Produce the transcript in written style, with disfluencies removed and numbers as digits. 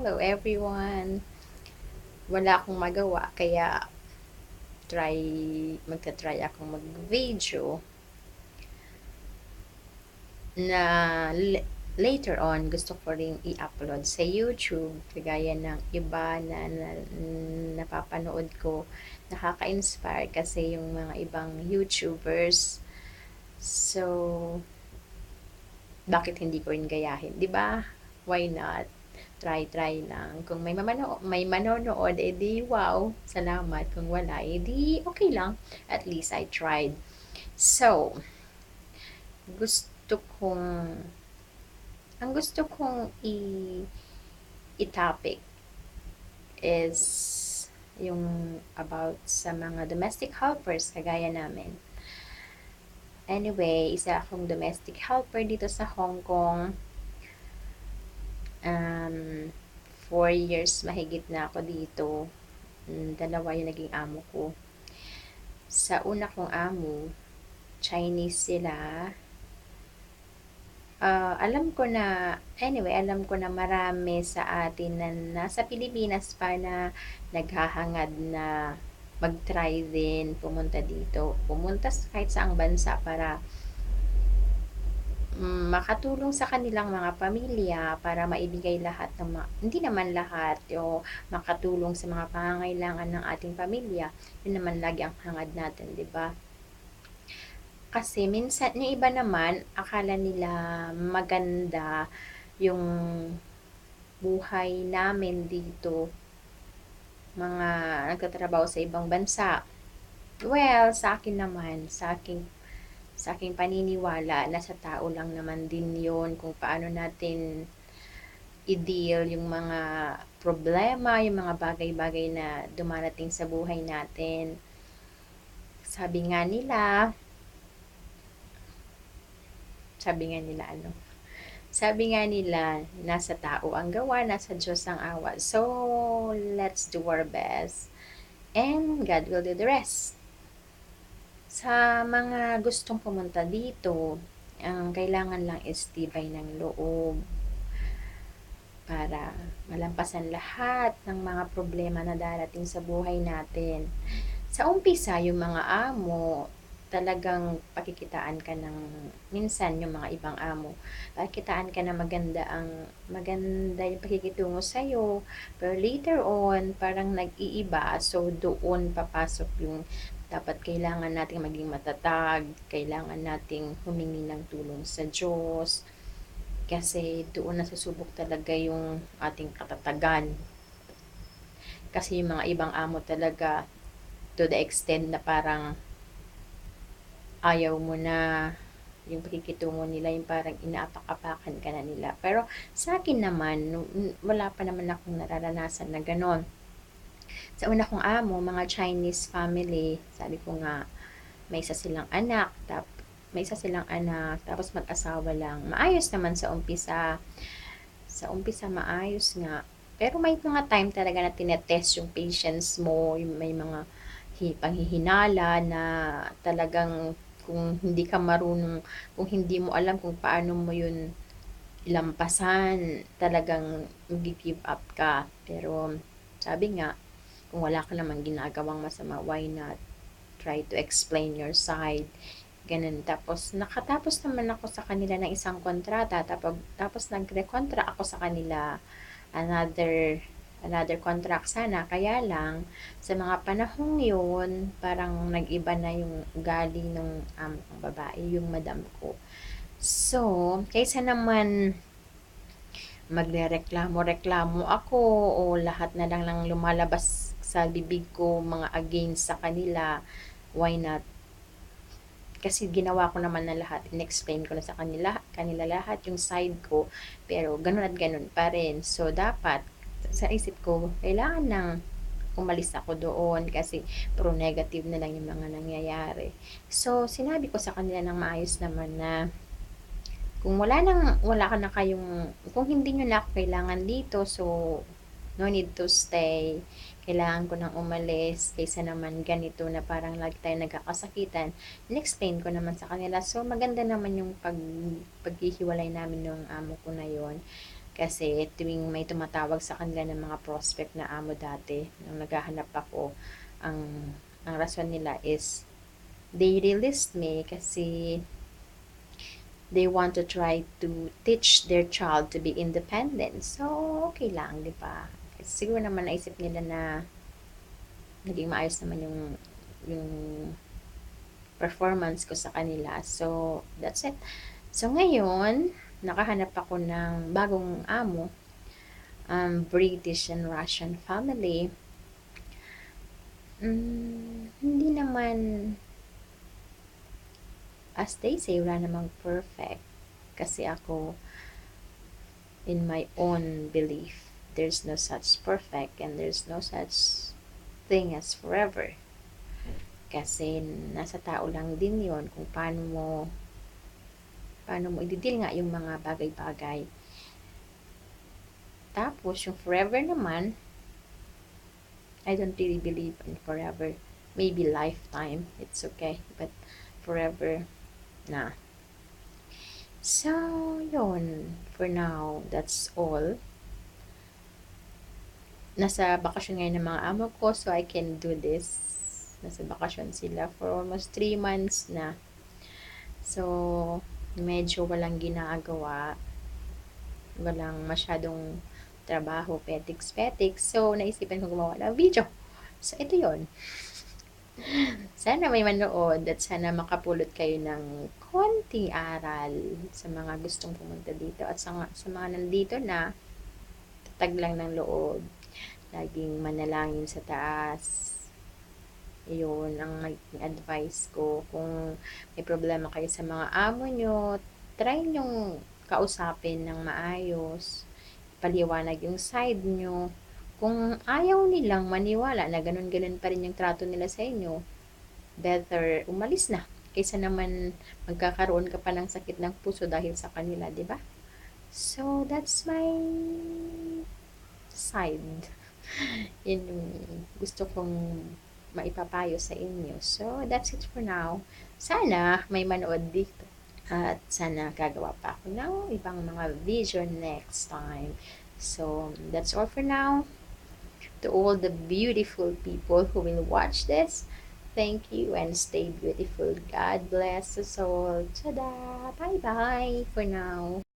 Hello everyone! Wala akong magawa kaya magta-try akong mag-video na later on gusto ko ring i-upload sa YouTube kagaya ng iba na napapanood ko. Nakaka-inspire kasi yung mga ibang YouTubers. So, bakit hindi ko rin gayahin, 'di ba? Why not? Try lang. Kung may manonood, edi wow, salamat. Kung wala, edi okay lang. At least I tried. So, gusto kong ang gusto kong i-topic is yung about sa mga domestic helpers kagaya namin. Anyway, isa akong domestic helper dito sa Hong Kong. 4 years mahigit na ako dito. Dalawa yung naging amo ko. Sa una kong amo, Chinese sila. Alam ko na marami sa atin na nasa Pilipinas pa na naghahangad na mag-try din pumunta dito. Pumunta kahit saang bansa para makatulong sa kanilang mga pamilya para maibigay lahat ng hindi naman lahat o makatulong sa mga pangangailangan ng ating pamilya. Yun naman lagi ang hangad natin, 'di ba? Kasi minsan yung iba naman akala nila maganda yung buhay namin dito, mga nagtatrabaho sa ibang bansa. Well, sa akin naman, sa aking paniniwala, nasa tao lang naman din yon kung paano natin i-deal yung mga problema, yung mga bagay-bagay na dumarating sa buhay natin. Sabi nga nila ano? Sabi nga nila, nasa tao ang gawa, nasa Diyos ang awa. So, let's do our best. And God will do the rest. Sa mga gustong pumunta dito, ang kailangan lang is tibay ng loob para malampasan lahat ng mga problema na darating sa buhay natin. Sa umpisa, yung mga amo, talagang pakikitaan ka ng minsan yung mga ibang amo. Pakikitaan ka na maganda yung pakikitungo sa'yo. Pero later on, parang nag-iiba. So, doon papasok yung dapat kailangan nating maging matatag, kailangan nating humingi ng tulong sa Diyos. Kasi doon nasusubok talaga yung ating katatagan. Kasi yung mga ibang amo talaga, to the extent na parang ayaw mo na yung pakikitungo nila, yung parang inaapak-apakan ka na nila. Pero sa akin naman, wala pa naman akong nararanasan na ganon. Sa una kong amo, mga Chinese family, sabi ko nga, may isa silang anak, tapos mag-asawa lang. Maayos naman sa umpisa. Sa umpisa, maayos nga. Pero may mga time talaga na tinetest yung patience mo, may mga panghihinala na talagang kung hindi ka marunong, kung hindi mo alam kung paano mo yun ilampasan, talagang mag-give up ka. Pero sabi nga, kung wala ka namang ginagawang masama, why not try to explain your side? Ganun. Tapos nakatapos naman ako sa kanila ng isang kontrata, tapos nagre-contract ako sa kanila another contract sana. Kaya lang, sa mga panahong yun, parang nag-iba na yung ugali ng babae, yung madam ko. So, kaysa naman magrereklamo-reklamo ako o lahat na lang lumalabas sa bibig ko mga against sa kanila, why not? Kasi ginawa ko naman na lahat, in-explain ko na sa kanila lahat yung side ko, pero ganun at ganun pa rin. So, dapat, sa isip ko, kailangan nang umalis ako doon kasi pro negative na lang yung mga nangyayari. So, sinabi ko sa kanila ng maayos naman na kung kung hindi nyo na ako kailangan dito, so no need to stay. Kailangan ko nang umalis kaysa naman ganito na parang lagi tayo nagkakasakitan. In-explain ko naman sa kanila. So, maganda naman yung paghihiwalay namin ng amo ko na yon. Kasi tuwing may tumatawag sa kanila ng mga prospect na amo dati, nung naghahanap ako, ang rason nila is they released me kasi they want to try to teach their child to be independent. So, okay lang, di ba? Siguro naman naisip nila na naging maayos naman yung performance ko sa kanila. So, that's it. So, ngayon, nakahanap ako ng bagong amo, British and Russian family. Hindi naman, as they say, wala namang perfect. Kasi ako, in my own belief, there's no such perfect and there's no such thing as forever. Kasi nasa tao lang din yon kung paano mo i-deal nga yung mga bagay-bagay. Tapos, yung forever naman, I don't really believe in forever. Maybe lifetime, it's okay. But forever, nah. So, yun. For now, that's all. Nasa bakasyon ngayon ng mga amo ko, so I can do this. Nasa bakasyon sila for almost 3 months na. So, medyo walang ginagawa. Walang masyadong trabaho, petiks-petiks. So, naisipan ko gumawa ng video. So, ito yon. Sana may manood at sana makapulot kayo ng konting aral sa mga gustong pumunta dito at sa mga nandito na tatag lang ng loob. Laging manalangin sa taas. Yun ang maging advice ko. Kung may problema kayo sa mga amo nyo, try nyong kausapin ng maayos. Paliwanag yung side nyo. Kung ayaw nilang maniwala na ganun-ganun pa rin yung trato nila sa inyo, better umalis na kaysa naman magkakaroon ka pa ng sakit ng puso dahil sa kanila, di ba? So, that's my side. Yun yung gusto kong maipapayo sa inyo. So, that's it for now. Sana may manood dito. At sana gagawa pa ako ng ibang mga video next time. So, that's all for now. To all the beautiful people who will watch this, thank you and stay beautiful. God bless us all. Tada! Bye-bye for now.